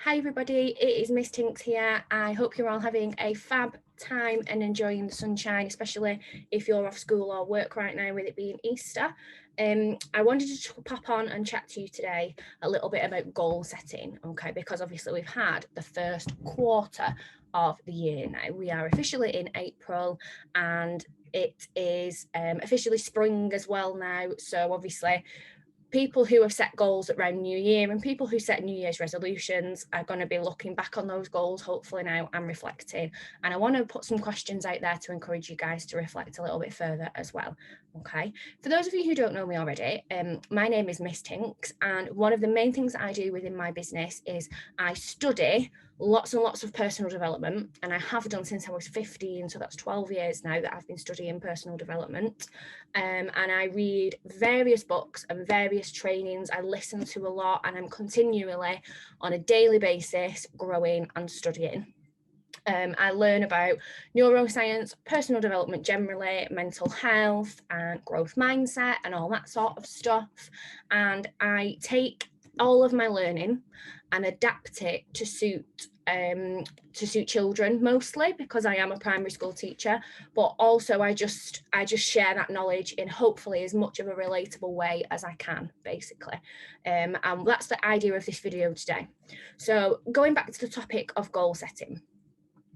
Hi everybody, it is Miss Tinks here. I hope you're all having a fab time and enjoying the sunshine, especially if you're off school or work right now with it being Easter. I wanted to pop on and chat to you today a little bit about goal setting, okay, because obviously we've had the first quarter of the year now. We are officially in April and it is officially spring as well now, so obviously people who have set goals around New Year and people who set New Year's resolutions are going to be looking back on those goals hopefully now and reflecting. And I want to put some questions out there to encourage you guys to reflect a little bit further as well. Okay, for those of you who don't know me already, my name is Miss Tinks, and one of the main things that I do within my business is I study lots and lots of personal development, and I have done since I was 15, so that's 12 years now that I've been studying personal development. And I read various books and various trainings. I listen to a lot, and I'm continually on a daily basis growing and studying. I learn about neuroscience, personal development generally, mental health and growth mindset and all that sort of stuff. And I take all of my learning and adapt it to suit children mostly, because I am a primary school teacher, but also I just share that knowledge in hopefully as much of a relatable way as I can, basically. And that's the idea of this video today. So going back to the topic of goal setting,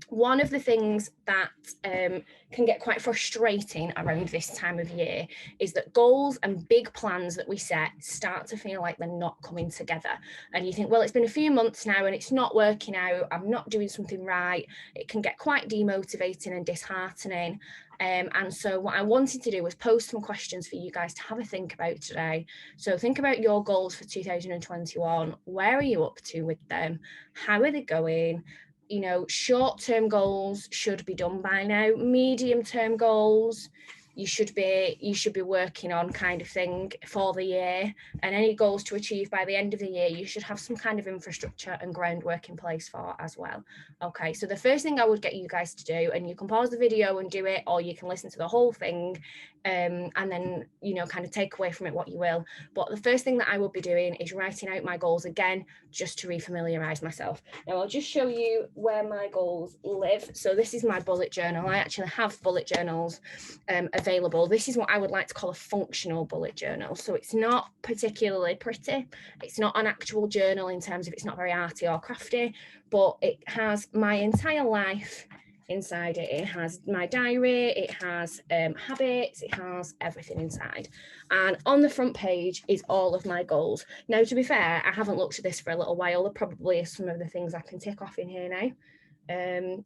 one of the things that can get quite frustrating around this time of year is that goals and big plans that we set start to feel like they're not coming together. And you think, well, it's been a few months now and it's not working out. I'm not doing something right. It can get quite demotivating and disheartening. And so what I wanted to do was post some questions for you guys to have a think about today. So think about your goals for 2021. Where are you up to with them? How are they going? You know, short-term goals should be done by now. Medium-term goals, you should be working on, kind of thing, for the year. And any goals to achieve by the end of the year, you should have some kind of infrastructure and groundwork in place for as well. Okay, so the first thing I would get you guys to do, and you can pause the video and do it, or you can listen to the whole thing, and then, you know, kind of take away from it what you will. But the first thing that I will be doing is writing out my goals again, just to refamiliarize myself. Now I'll just show you where my goals live. So this is my bullet journal. I actually have bullet journals available. This is what I would like to call a functional bullet journal. So it's not particularly pretty. It's not an actual journal in terms of it's not very arty or crafty, but it has my entire life inside it. It has my diary, it has habits, it has everything inside. And on the front page is all of my goals. Now, to be fair, I haven't looked at this for a little while. There probably is some of the things I can tick off in here now.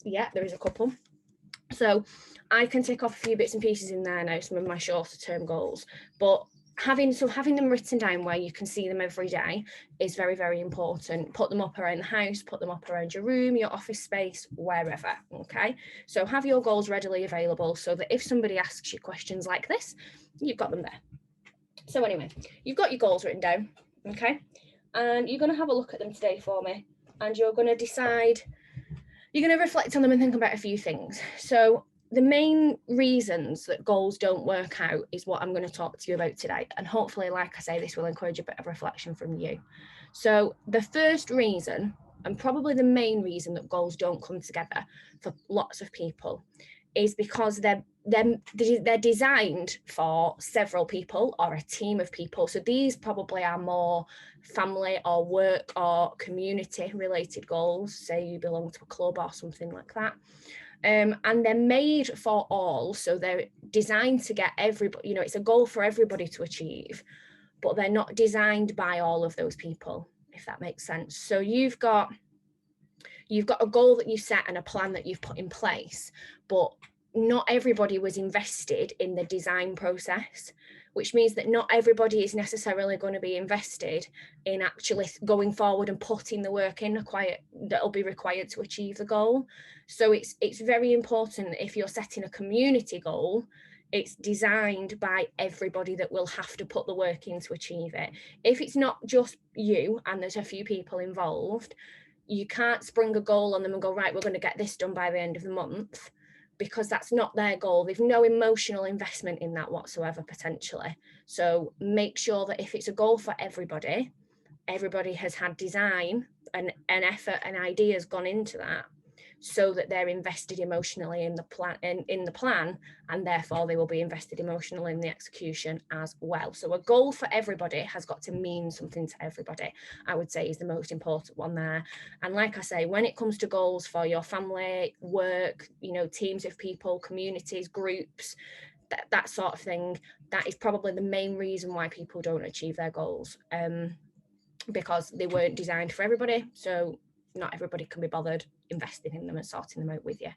Yeah, there is a couple. So I can tick off a few bits and pieces in there now, some of my shorter term goals, but having them written down where you can see them every day is very, very important. Put them up around the house, put them up around your room, your office space, wherever. Okay, so have your goals readily available so that if somebody asks you questions like this, you've got them there. So anyway, you've got your goals written down, okay, and you're going to have a look at them today for me, and you're going to decide, you're going to reflect on them and think about a few things. So the main reasons that goals don't work out is what I'm going to talk to you about today. And hopefully, like I say, this will encourage a bit of reflection from you. So the first reason, and probably the main reason that goals don't come together for lots of people, is because they're designed for several people or a team of people. So these probably are more family or work or community related goals. Say you belong to a club or something like that. And they're made for all. So they're designed to get everybody, you know, it's a goal for everybody to achieve, but they're not designed by all of those people, if that makes sense. So you've got a goal that you set and a plan that you've put in place, but not everybody was invested in the design process, which means that not everybody is necessarily going to be invested in actually going forward and putting the work in that'll be required to achieve the goal. So it's very important, if you're setting a community goal, it's designed by everybody that will have to put the work in to achieve it. If it's not just you and there's a few people involved, you can't spring a goal on them and go, right, we're going to get this done by the end of the month, because that's not their goal. They've no emotional investment in that whatsoever, potentially. So make sure that if it's a goal for everybody, everybody has had design and effort and ideas gone into that, so that they're invested emotionally in the plan, and therefore they will be invested emotionally in the execution as well. So a goal for everybody has got to mean something to everybody, I would say, is the most important one there. And like I say, when it comes to goals for your family, work, teams of people, communities, groups, that sort of thing, that is probably the main reason why people don't achieve their goals, because they weren't designed for everybody. So not everybody can be bothered investing in them and sorting them out with you.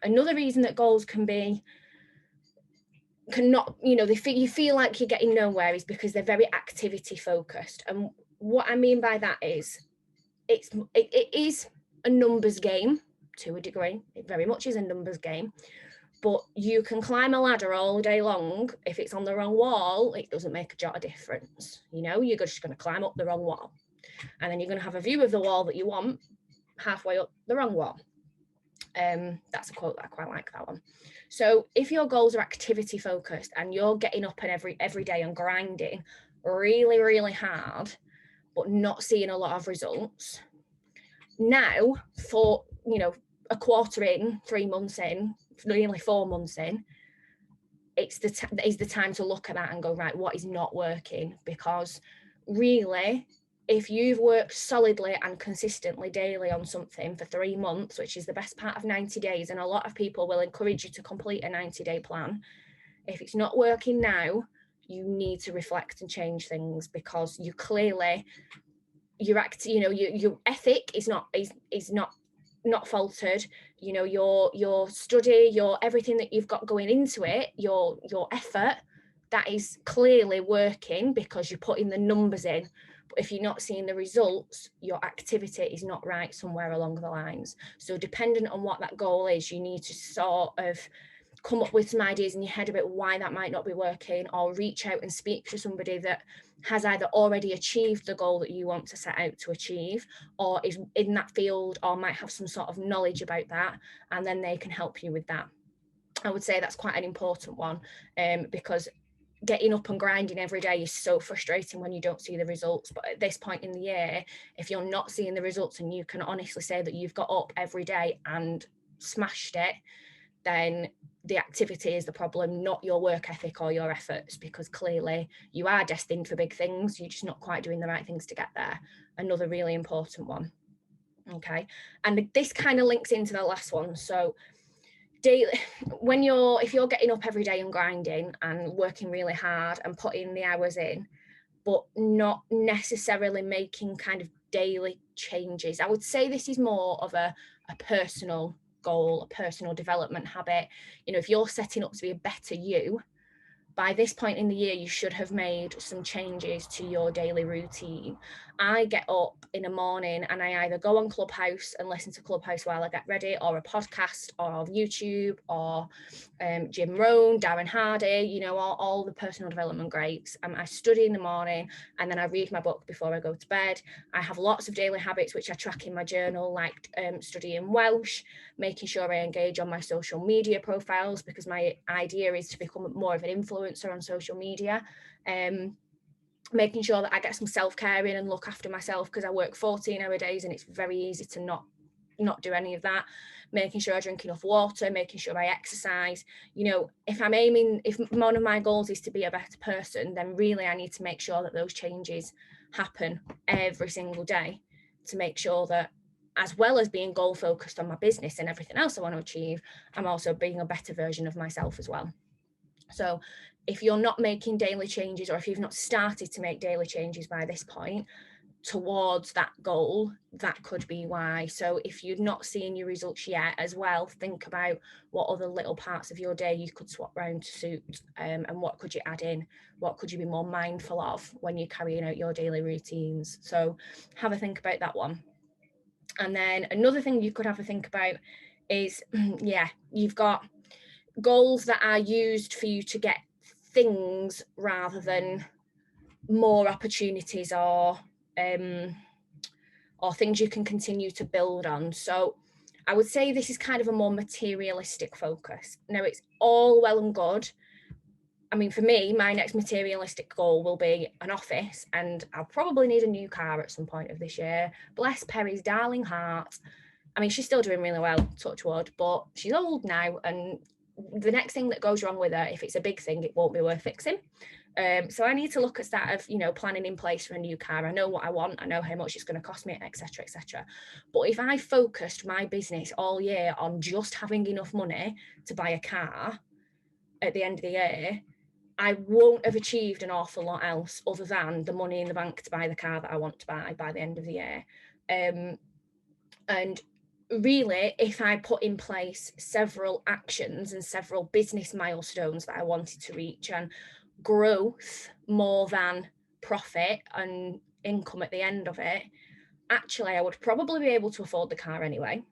Another reason that goals you feel like you're getting nowhere is because they're very activity focused. And what I mean by that is it is a numbers game to a degree. It very much is a numbers game, but you can climb a ladder all day long. If it's on the wrong wall, it doesn't make a jot of difference. You're just going to climb up the wrong wall, and then you're going to have a view of the wall that you want halfway up the wrong wall. That's a quote that I quite like, that one. So if your goals are activity focused and you're getting up and every day and grinding really, really hard, but not seeing a lot of results, now for, a quarter in, 3 months in, nearly 4 months in, it's the time to look at that and go, right, what is not working? Because really, if you've worked solidly and consistently daily on something for 3 months, which is the best part of 90 days, and a lot of people will encourage you to complete a 90-day plan, if it's not working now, you need to reflect and change things, because you clearly, your ethic is not faltered. Your study, your everything that you've got going into it, your effort, that is clearly working because you're putting the numbers in. But if you're not seeing the results, your activity is not right somewhere along the lines. So dependent on what that goal is, you need to sort of come up with some ideas in your head about why that might not be working, or reach out and speak to somebody that has either already achieved the goal that you want to set out to achieve, or is in that field, or might have some sort of knowledge about that, and then they can help you with that. I would say that's quite an important one, because getting up and grinding every day is so frustrating when you don't see the results. But at this point in the year, if you're not seeing the results and you can honestly say that you've got up every day and smashed it, then the activity is the problem, not your work ethic or your efforts, because clearly you are destined for big things. You're just not quite doing the right things to get there. Another really important one. Okay, and this kind of links into the last one. So daily, if you're getting up every day and grinding and working really hard and putting the hours in, but not necessarily making kind of daily changes, I would say this is more of a personal goal, a personal development habit. If you're setting up to be a better you, by this point in the year, you should have made some changes to your daily routine. I get up in the morning and I either go on Clubhouse and listen to Clubhouse while I get ready, or a podcast, or YouTube, or Jim Rohn, Darren Hardy, all the personal development greats. I study in the morning, and then I read my book before I go to bed. I have lots of daily habits which I track in my journal, like studying Welsh, making sure I engage on my social media profiles, because my idea is to become more of an influencer on social media. Making sure that I get some self-care in and look after myself, because I work 14-hour days and it's very easy to not do any of that. Making sure I drink enough water, making sure I exercise. If one of my goals is to be a better person, then really I need to make sure that those changes happen every single day, to make sure that, as well as being goal focused on my business and everything else I want to achieve, I'm also being a better version of myself as well. So if you're not making daily changes, or if you've not started to make daily changes by this point towards that goal, that could be why. So if you're not seeing your results yet as well, think about what other little parts of your day you could swap around to suit, and what could you add in, what could you be more mindful of when you're carrying out your daily routines. So have a think about that one. And then another thing you could have a think about is, you've got goals that are used for you to get things rather than more opportunities, or things you can continue to build on. So I would say this is kind of a more materialistic focus. Now, it's all well and good I mean, for me, my next materialistic goal will be an office, and I'll probably need a new car at some point of this year. Bless Perry's darling heart. I mean, she's still doing really well, touch wood, but she's old now, and the next thing that goes wrong with her, if it's a big thing, it won't be worth fixing. So I need to look at that of, you know, planning in place for a new car. I know what I want, I know how much it's going to cost me, etc., etc. But if I focused my business all year on just having enough money to buy a car at the end of the year, I won't have achieved an awful lot else other than the money in the bank to buy the car that I want to buy by the end of the year. And really, if I put in place several actions and several business milestones that I wanted to reach, and growth more than profit and income at the end of it, actually I would probably be able to afford the car anyway.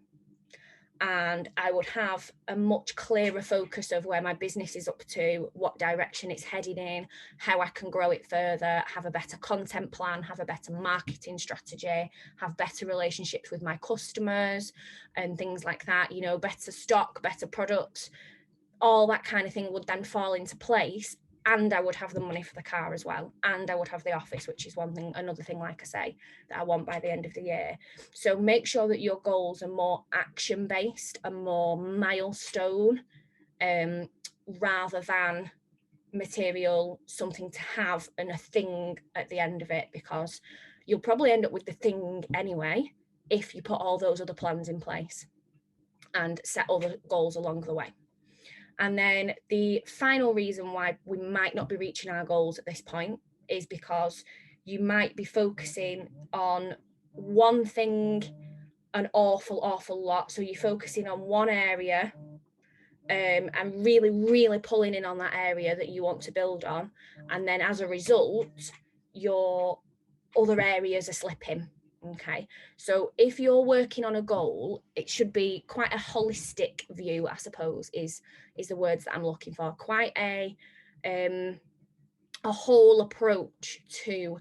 And I would have a much clearer focus of where my business is up to, what direction it's heading in, how I can grow it further, have a better content plan, have a better marketing strategy, have better relationships with my customers and things like that, you know, better stock, better products, all that kind of thing would then fall into place. And I would have the money for the car as well. And I would have the office, which is one thing, another thing, like I say, that I want by the end of the year. So make sure that your goals are more action-based and more milestone, rather than material, something to have and a thing at the end of it, because you'll probably end up with the thing anyway if you put all those other plans in place and set other goals along the way. And then the final reason why we might not be reaching our goals at this point is because you might be focusing on one thing an awful lot. So you're focusing on one area, and really pulling in on that area that you want to build on. And then as a result, your other areas are slipping. Okay, so if you're working on a goal, it should be quite a holistic view, I suppose, is the words that I'm looking for. Quite a whole approach to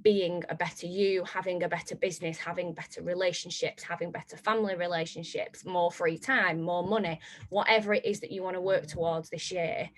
being a better you, having a better business, having better relationships, having better family relationships, more free time, more money, whatever it is that you want to work towards this year.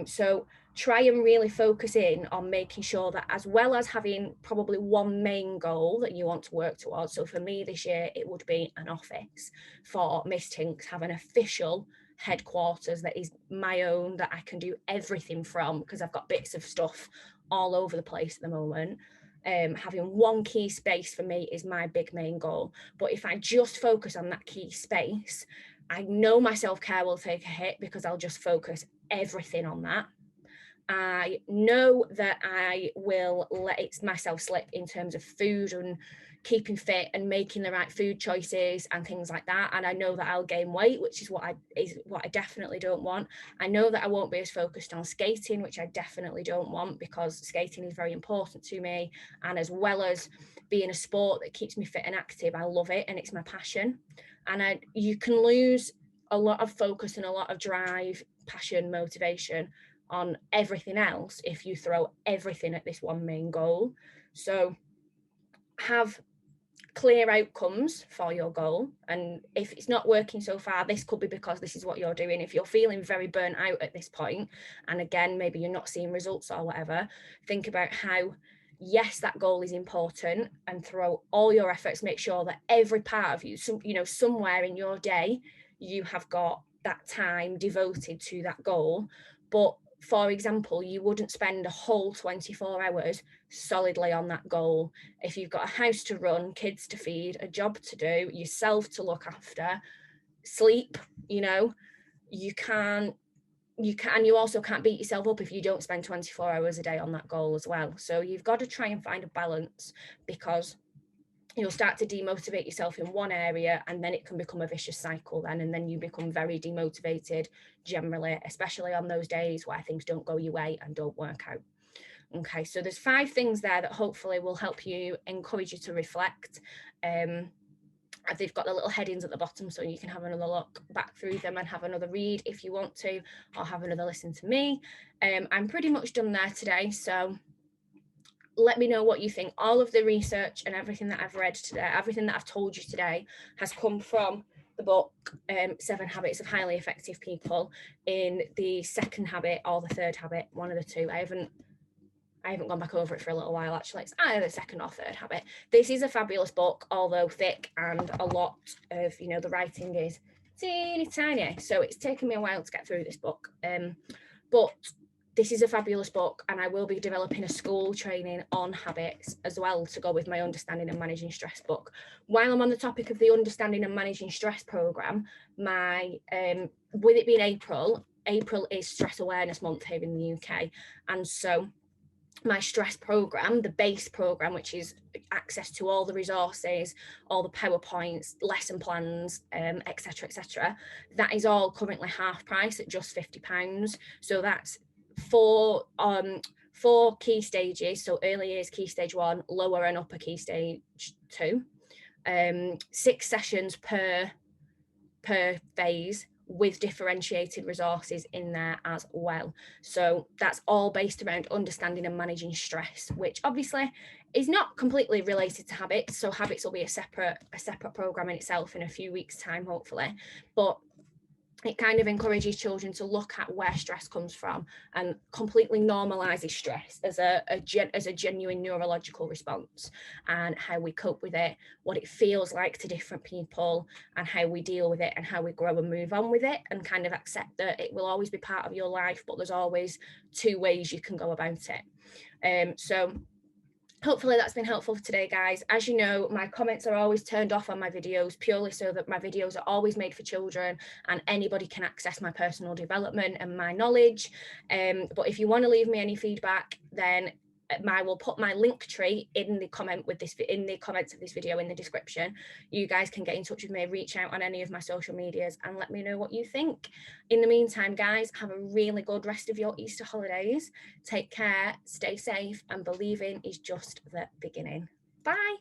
So try and really focus in on making sure that, as well as having probably one main goal that you want to work towards. So for me this year, it would be an office for Miss Tinks, have an official headquarters that is my own, that I can do everything from, because I've got bits of stuff all over the place at the moment. Having one key space for me is my big main goal. But if I just focus on that key space, I know my self-care will take a hit because I'll just focus everything on that. I know that I will let myself slip in terms of food and keeping fit and making the right food choices and things like that. And I know that I'll gain weight, which is what I definitely don't want. I know that I won't be as focused on skating, which I definitely don't want, because skating is very important to me. And as well as being a sport that keeps me fit and active, I love it and it's my passion. And you can lose a lot of focus and a lot of drive, passion, motivation on everything else if you throw everything at this one main goal. So have clear outcomes for your goal, and if it's not working so far, this could be because this is what you're doing. If you're feeling very burnt out at this point, and again, maybe you're not seeing results or whatever, think about how, yes, that goal is important, and throw all your efforts, make sure that every part of you, somewhere in your day, you have got that time devoted to that goal. But for example, you wouldn't spend a whole 24 hours solidly on that goal. If you've got a house to run, kids to feed, a job to do, yourself to look after, sleep, you also can't beat yourself up if you don't spend 24 hours a day on that goal as well. So you've got to try and find a balance, because you'll start to demotivate yourself in one area, and then it can become a vicious cycle then, and then you become very demotivated generally, especially on those days where things don't go your way and don't work out. Okay, so there's 5 things there that hopefully will help you, encourage you to reflect. They've got the little headings at the bottom, so you can have another look back through them and have another read if you want to, or have another listen to me. I'm pretty much done there today, so let me know what you think. All of the research and everything that I've read today, everything that I've told you today, has come from the book 7 Habits of Highly Effective People in the second habit or the third habit, one of the two. I haven't gone back over it for a little while, actually. It's either the second or third habit. This is a fabulous book, although thick, and a lot of, you know, the writing is teeny tiny. So it's taken me a while to get through this book. But this is a fabulous book, and I will be developing a school training on habits as well to go with my Understanding and Managing Stress book. While I'm on the topic of the Understanding and Managing Stress program, my with it being April is Stress Awareness Month here in the UK, and so my stress program, the base program, which is access to all the resources, all the PowerPoints, lesson plans, etc., that is all currently half price at just £50. So that's four key stages. So early years key stage 1, lower and upper key stage 2, 6 sessions per phase, with differentiated resources in there as well. So that's all based around understanding and managing stress, which obviously is not completely related to habits. So habits will be a separate program in itself in a few weeks' time, hopefully. But it kind of encourages children to look at where stress comes from and completely normalizes stress as a genuine neurological response, and how we cope with it, what it feels like to different people, and how we deal with it, and how we grow and move on with it, and kind of accept that it will always be part of your life, but there's always 2 ways you can go about it. So hopefully that's been helpful for today, guys. As you know, my comments are always turned off on my videos, purely so that my videos are always made for children and anybody can access my personal development and my knowledge. But if you want to leave me any feedback, then I will put my link tree in the comments of this video in the description. You guys can get in touch with me, reach out on any of my social medias, and let me know what you think. In the meantime, guys, have a really good rest of your Easter holidays. Take care, stay safe, and believing is just the beginning. Bye.